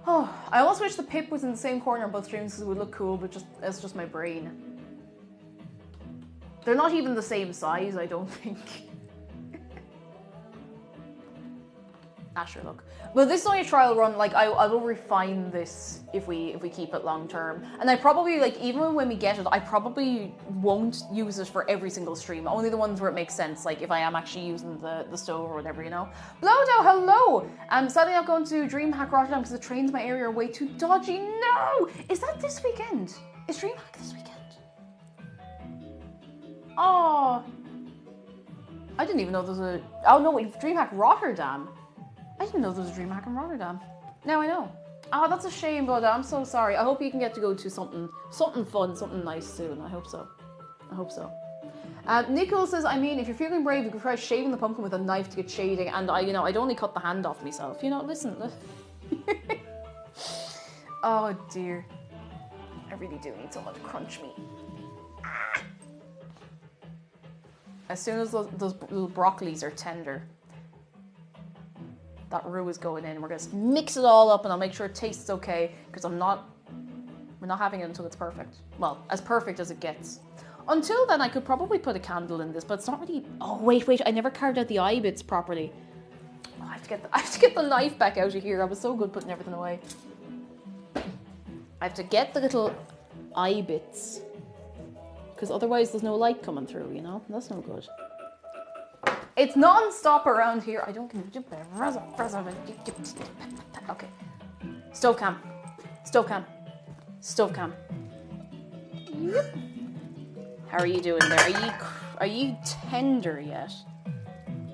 Oh, I almost wish the pip was in the same corner on both streams because it would look cool, but it's just my brain. They're not even the same size, I don't think. Sure, look. Well, this is only a trial run. Like, I will refine this if we keep it long term. And I probably, like, even when we get it, I probably won't use it for every single stream. Only the ones where it makes sense, like if I am actually using the stove or whatever, you know. Blowdow, hello! I'm sadly not going to DreamHack Rotterdam because the trains in my area are way too dodgy. No! Is that this weekend? Is DreamHack this weekend? Oh. I didn't even know there was a... Oh, no, wait, DreamHack Rotterdam. I didn't know there was a DreamHack in Rotterdam. Now I know. Oh, that's a shame, but I'm so sorry. I hope you can get to go to something fun, something nice soon. I hope so. I hope so. Nicole says, I mean, if you're feeling brave, you could try shaving the pumpkin with a knife to get shading. And I'd only cut the hand off myself. You know, listen. Oh dear. I really do need someone to crunch me. Ah. As soon as those little broccolis are tender, that roux is going in. We're going to mix it all up and I'll make sure it tastes okay, because we're not having it until it's perfect. Well, as perfect as it gets. Until then, I could probably put a candle in this, but it's not really... Oh, wait, I never carved out the eye bits properly. Oh, I have to get the knife back out of here. I was so good putting everything away. I have to get the little eye bits, because otherwise there's no light coming through, you know? That's no good. It's non-stop around here. I don't... Okay. Stove cam. Yep. How are you doing there? Are you tender yet?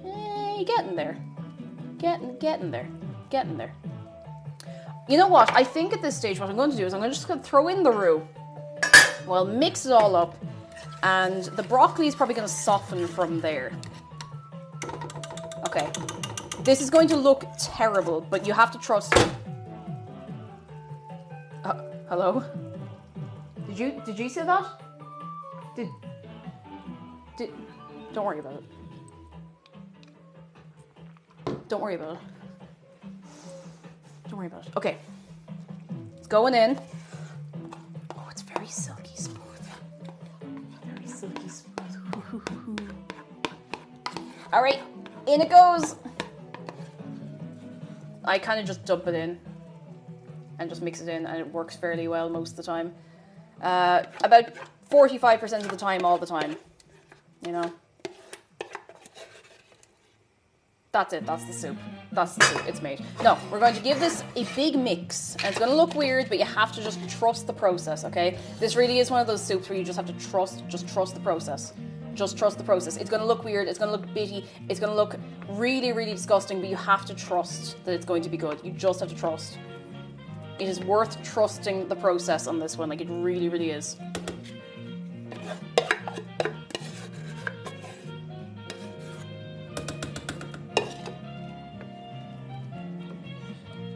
You're getting there. Getting there. You know what? I think at this stage what I'm going to do is I'm just going to throw in the roux. Well, mix it all up. And the broccoli is probably going to soften from there. Okay. This is going to look terrible, but you have to trust me. Hello? Did you see that? Don't worry about it. Don't worry about it. Okay. It's going in. Oh, it's very silky smooth. Very silky smooth. All right, in it goes. I kind of just dump it in and just mix it in, and it works fairly well most of the time. About 45% of the time, all the time, you know. That's it, that's the soup. That's the soup, it's made. No, we're going to give this a big mix. And it's going to look weird, but you have to just trust the process, okay? This really is one of those soups where you just have to trust the process. Just trust the process. It's going to look weird, it's going to look bitty, it's going to look really, really disgusting, but you have to trust that it's going to be good. You just have to trust. It is worth trusting the process on this one, like it really, really is.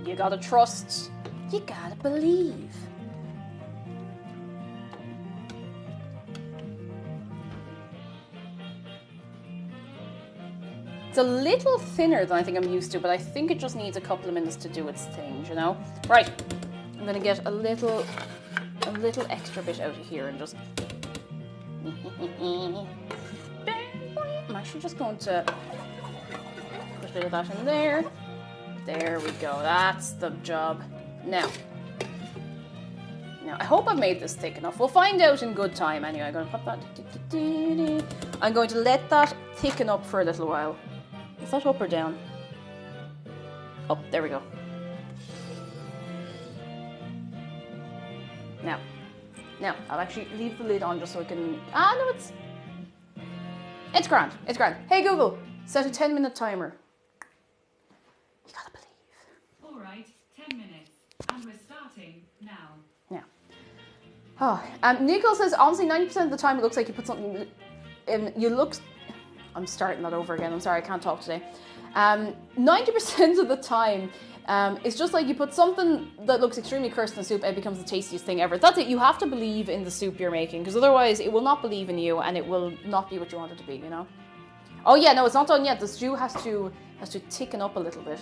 You gotta trust, you gotta believe. It's a little thinner than I think I'm used to, but I think it just needs a couple of minutes to do its thing, you know? Right, I'm gonna get a little extra bit out of here and just... I'm actually just going to put a bit of that in there. There we go, that's the job. Now, I hope I've made this thick enough. We'll find out in good time anyway. I'm going to put that... I'm going to let that thicken up for a little while. Is that up or down? Up, there we go. Now, I'll actually leave the lid on just so I can... no, it's grand, it's grand. Hey Google, set a 10-minute timer. You gotta believe. All right, 10 minutes, and we're starting now. Yeah. Oh, Nicole says, honestly, 90% of the time it looks like you put something in, I'm starting that over again, I'm sorry, I can't talk today. 90% of the time, it's just like you put something that looks extremely cursed in the soup and it becomes the tastiest thing ever. That's it, you have to believe in the soup you're making, because otherwise it will not believe in you and it will not be what you want it to be, you know? Oh yeah, no, it's not done yet. The stew has to thicken up a little bit.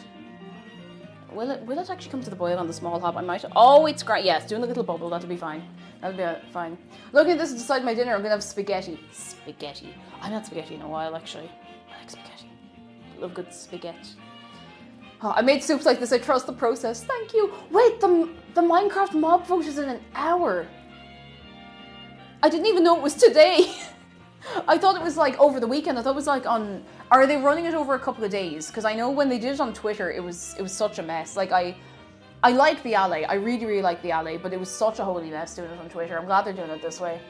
Will it actually come to the boil on the small hob? I might. Oh, it's great. Yeah, it's doing a little bubble. That'll be fine. That'll be fine. Looking at this to decide my dinner, I'm gonna have spaghetti. Spaghetti. I've had spaghetti in a while, actually. I like spaghetti. Love good spaghetti. Oh, I made soups like this. I trust the process. Thank you. Wait, the Minecraft mob vote is in an hour. I didn't even know it was today. I thought it was like over the weekend. I thought it was like on... Are they running it over a couple of days? Because I know when they did it on Twitter, it was such a mess. Like, I like the alley. I really, really like the alley, but it was such a holy mess doing it on Twitter. I'm glad they're doing it this way.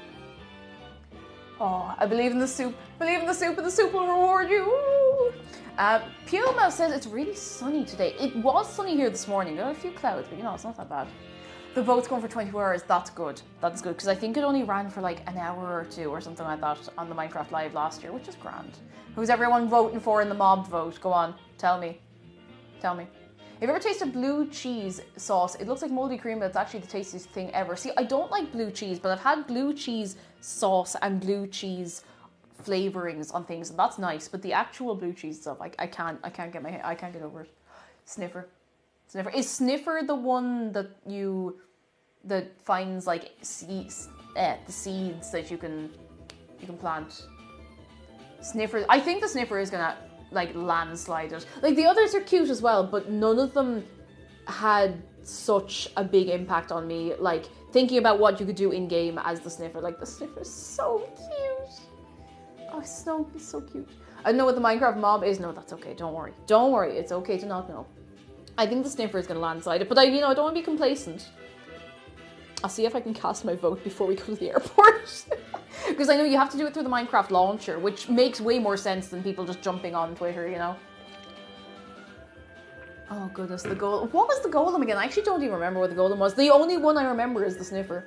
Oh, I believe in the soup. Believe in the soup and the soup will reward you. Puma says it's really sunny today. It was sunny here this morning. There were a few clouds, but you know, it's not that bad. The vote's going for 24 hours. That's good. That's good, because I think it only ran for like an hour or two or something like that on the Minecraft Live last year, which is grand. Who's everyone voting for in the mob vote? Go on, tell me. Tell me. Have you ever tasted blue cheese sauce? It looks like moldy cream, but it's actually the tastiest thing ever. See, I don't like blue cheese, but I've had blue cheese sauce and blue cheese flavorings on things, and that's nice. But the actual blue cheese stuff, I can't get over it. Sniffer. Is Sniffer the one that finds like the seeds that you can plant? Sniffer. I think the Sniffer is gonna like landslide it. Like the others are cute as well, but none of them had such a big impact on me. Like thinking about what you could do in game as the Sniffer. Like the Sniffer is so cute. Oh, Snow is so cute. I don't know what the Minecraft mob is. No, that's okay. Don't worry. Don't worry. It's okay to not know. I think the Sniffer is going to landslide it, but I don't want to be complacent. I'll see if I can cast my vote before we go to the airport. Because I know you have to do it through the Minecraft launcher, which makes way more sense than people just jumping on Twitter, you know? Oh goodness, the golem. What was the golem again? I actually don't even remember what the golem was. The only one I remember is the Sniffer.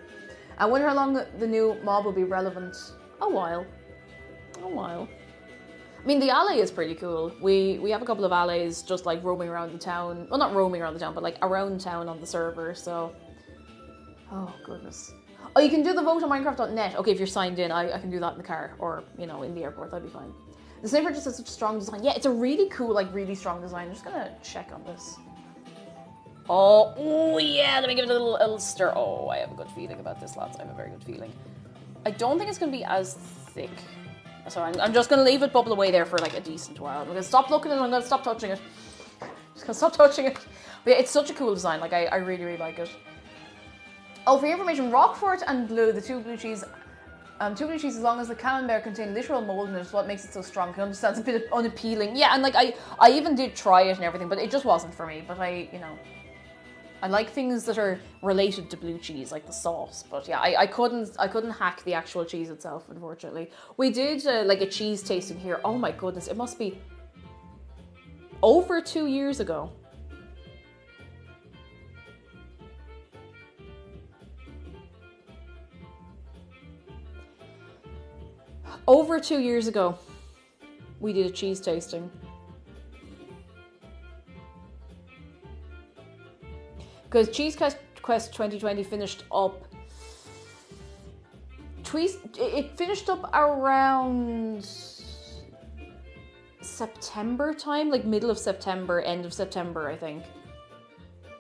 I wonder how long the new mob will be relevant. A while. A while. I mean, the alley is pretty cool. We have a couple of alleys just like roaming around the town. Well, not roaming around the town, but like around town on the server, so... Oh, goodness. Oh, you can do the vote on Minecraft.net. Okay, if you're signed in, I can do that in the car or, you know, in the airport. That'd be fine. The Sniffer just has such a strong design. Yeah, it's a really cool, like, really strong design. I'm just gonna check on this. Oh yeah, let me give it a little stir. Oh, I have a good feeling about this, lads. I have a very good feeling. I don't think it's gonna be as thick. So I'm just going to leave it bubble away there for like a decent while. I'm going to stop looking at it, I'm going to stop touching it. Just going to stop touching it. But yeah, it's such a cool design, like I really, really like it. Oh, for your information, Roquefort and Blue, the two blue cheese Too many cheese, as long as the camembert contains literal mold in it, is what makes it so strong. I can understand it's a bit unappealing. Yeah, and like I even did try it and everything, but it just wasn't for me. But I like things that are related to blue cheese, like the sauce. But yeah, I couldn't hack the actual cheese itself, unfortunately. We did like a cheese tasting here. Oh my goodness, it must be over 2 years ago. Over 2 years ago, we did a cheese tasting. Because Cheese Quest 2020 finished up. It finished up around September time, like middle of September, end of September, I think.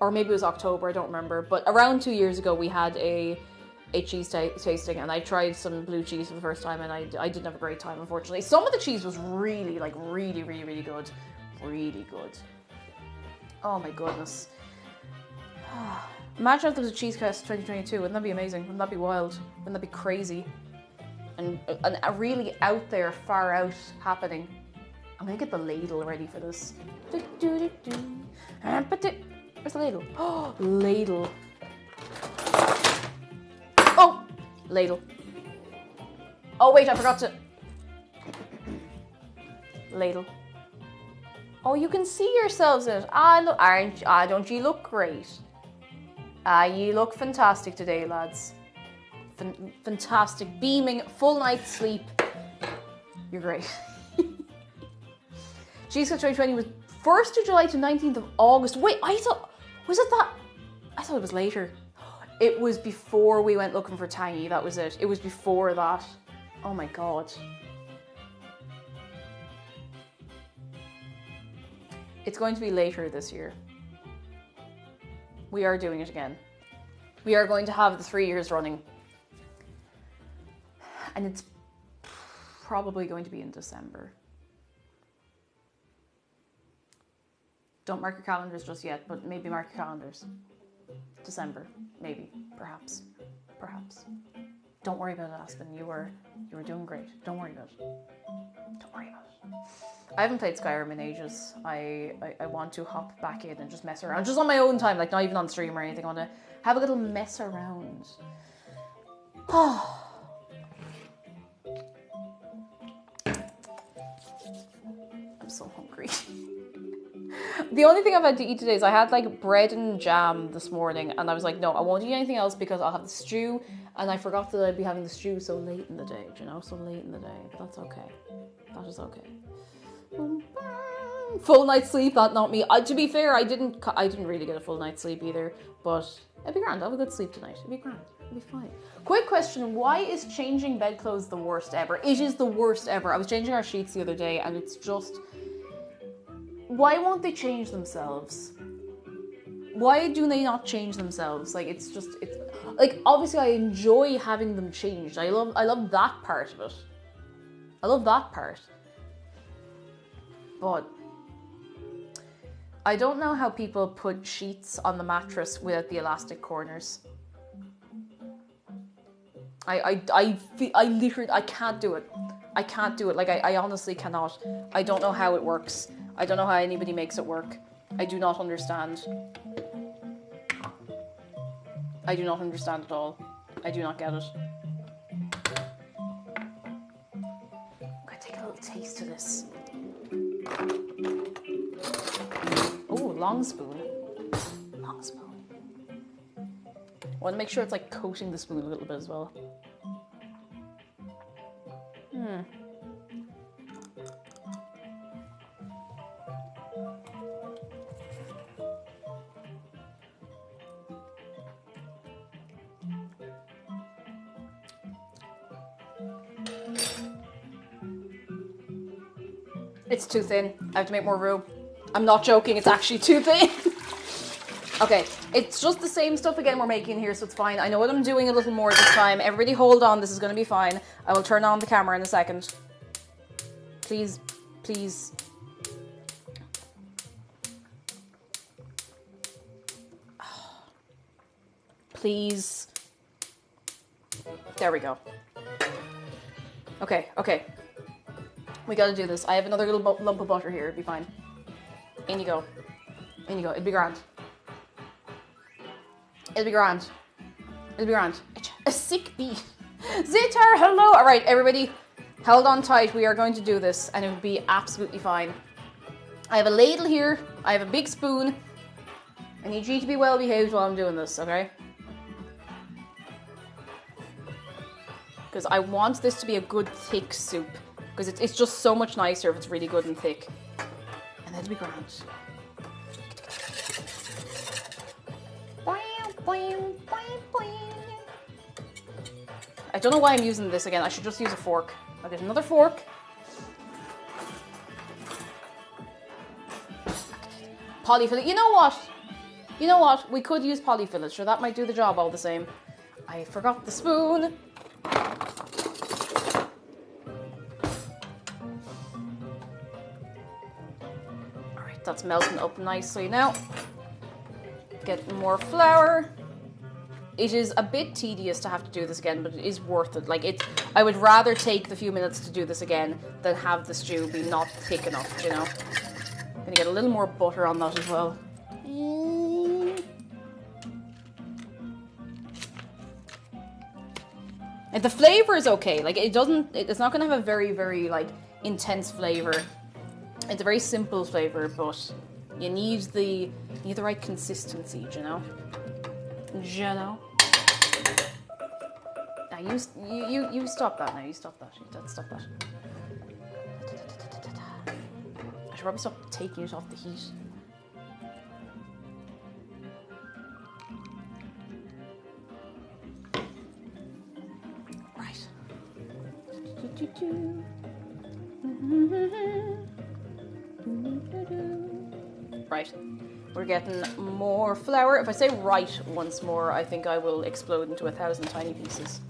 Or maybe it was October, I don't remember. But around 2 years ago, we had a cheese tasting, and I tried some blue cheese for the first time, and I didn't have a great time, unfortunately. Some of the cheese was really, like, really, really, really good. Really good. Oh my goodness. Imagine if there was a Cheese Quest 2022. Wouldn't that be amazing? Wouldn't that be wild? Wouldn't that be crazy? And a really out there, far out happening. I'm gonna get the ladle ready for this. Where's the ladle? Oh, ladle. Oh, ladle. Oh wait, I forgot to. Ladle. Oh, you can see yourselves in it. Don't you look great? You look fantastic today, lads. Fantastic, beaming, full night's sleep. You're great. Cheese Quest 2020 was 1st of July to 19th of August. Wait, was it that? I thought it was later. It was before we went looking for Tangy, that was it. It was before that. Oh my god. It's going to be later this year. We are doing it again. We are going to have the 3 years running. And it's probably going to be in December. Don't mark your calendars just yet, but maybe mark your calendars. December, maybe, perhaps. Don't worry about it, Aspen. You were doing great. Don't worry about it. Don't worry about it. I haven't played Skyrim in ages. I want to hop back in and just mess around, just on my own time, like not even on stream or anything. I want to have a little mess around. Oh. I'm so hungry. The only thing I've had to eat today is I had like bread and jam this morning, and I was like, no, I won't eat anything else because I'll have the stew, and I forgot that I'd be having the stew so late in the day, so late in the day, but that's okay. That is okay. Full night's sleep, that not me. To be fair, I didn't really get a full night's sleep either, but it'd be grand. I'll have a good sleep tonight. It'd be grand. It'd be fine. Quick question, why is changing bedclothes the worst ever? It is the worst ever. I was changing our sheets the other day, and it's just... Why won't they change themselves? Why do they not change themselves? Like, it's like, obviously I enjoy having them changed. I love that part of it. I love that part. But I don't know how people put sheets on the mattress without the elastic corners. I literally, I can't do it. I can't do it. Like, I honestly cannot. I don't know how it works. I don't know how anybody makes it work. I do not understand. I do not understand at all. I do not get it. I'm gonna take a little taste of this. Oh, long spoon. Long spoon. I want to make sure it's like coating the spoon a little bit as well. It's too thin. I have to make more room. I'm not joking, it's actually too thin. Okay, it's just the same stuff again we're making here, so it's fine. I know what I'm doing a little more this time. Everybody hold on, this is going to be fine. I will turn on the camera in a second. Please, please. Please. There we go. Okay, okay. We gotta do this. I have another little lump of butter here. It'll be fine. In you go. In you go. It'll be grand. It'll be grand. It'll be grand. A sick bee. Zitar, hello! Alright, everybody. Hold on tight. We are going to do this and it will be absolutely fine. I have a ladle here. I have a big spoon. I need you to be well behaved while I'm doing this, okay? Because I want this to be a good thick soup. Because it's just so much nicer if it's really good and thick. And that'll be grand. I don't know why I'm using this again. I should just use a fork. I'll get another fork. Polyfillet. You know what? You know what? We could use polyfillet. Sure, that might do the job all the same. I forgot the spoon. Alright, that's melting up nicely now. Get more flour. It is a bit tedious to have to do this again, but it is worth it. Like, I would rather take the few minutes to do this again than have the stew be not thick enough, you know? Gonna get a little more butter on that as well. And the flavor is okay. Like, it's not gonna have a very, very, like, intense flavor. It's a very simple flavor, but you need the right consistency, you know? You know? Now you stop that now. You stop that. You stop that. I should probably stop taking it off the heat. Right. Right. We're getting more flour. If I say right once more, I think I will explode into 1,000 tiny pieces.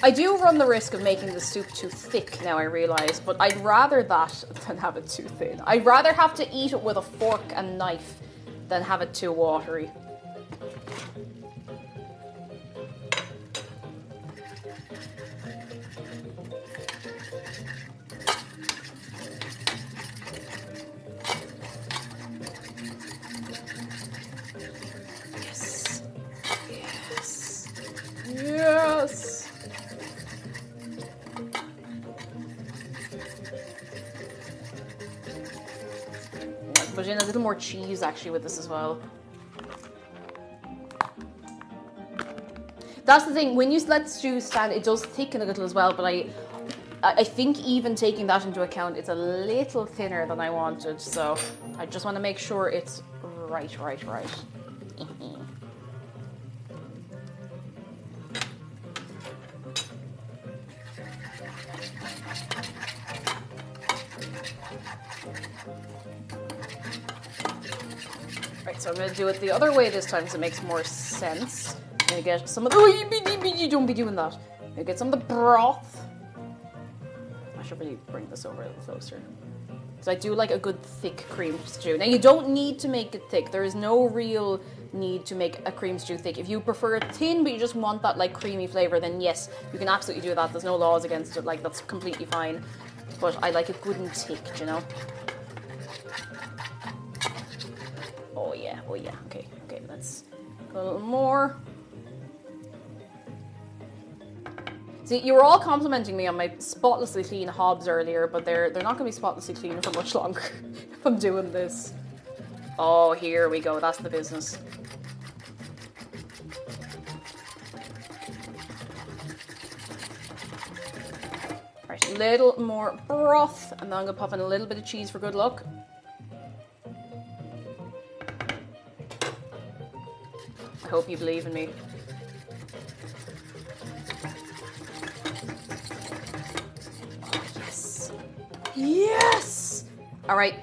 I do run the risk of making the soup too thick now, I realise, but I'd rather that than have it too thin. I'd rather have to eat it with a fork and knife than have it too watery. Yes. Yes. Yes. Put in a little more cheese actually with this as well. That's the thing, when you let stew stand, it does thicken a little as well, but I think even taking that into account, it's a little thinner than I wanted, so I just want to make sure it's right. Right, so I'm going to do it the other way this time because it makes more sense. I'm going to get some of the... Oh, you don't be doing that. I'm going to get some of the broth. I should really bring this over a little closer. Because I do like a good thick cream stew. Now, you don't need to make it thick. There is no real need to make a cream stew thick. If you prefer it thin, but you just want that like creamy flavor, then yes, you can absolutely do that. There's no laws against it. Like, that's completely fine. But I like it good and thick, you know? Oh yeah, okay, let's go a little more. See, you were all complimenting me on my spotlessly clean hobs earlier, but they're not going to be spotlessly clean for much longer if I'm doing this. Oh, here we go, that's the business. Right, a little more broth, and then I'm going to pop in a little bit of cheese for good luck. I hope you believe in me. Oh, yes. Yes! Alright.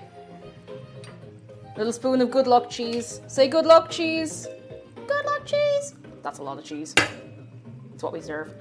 Little spoon of good luck cheese. Say good luck cheese. Good luck cheese. That's a lot of cheese. It's what we deserve.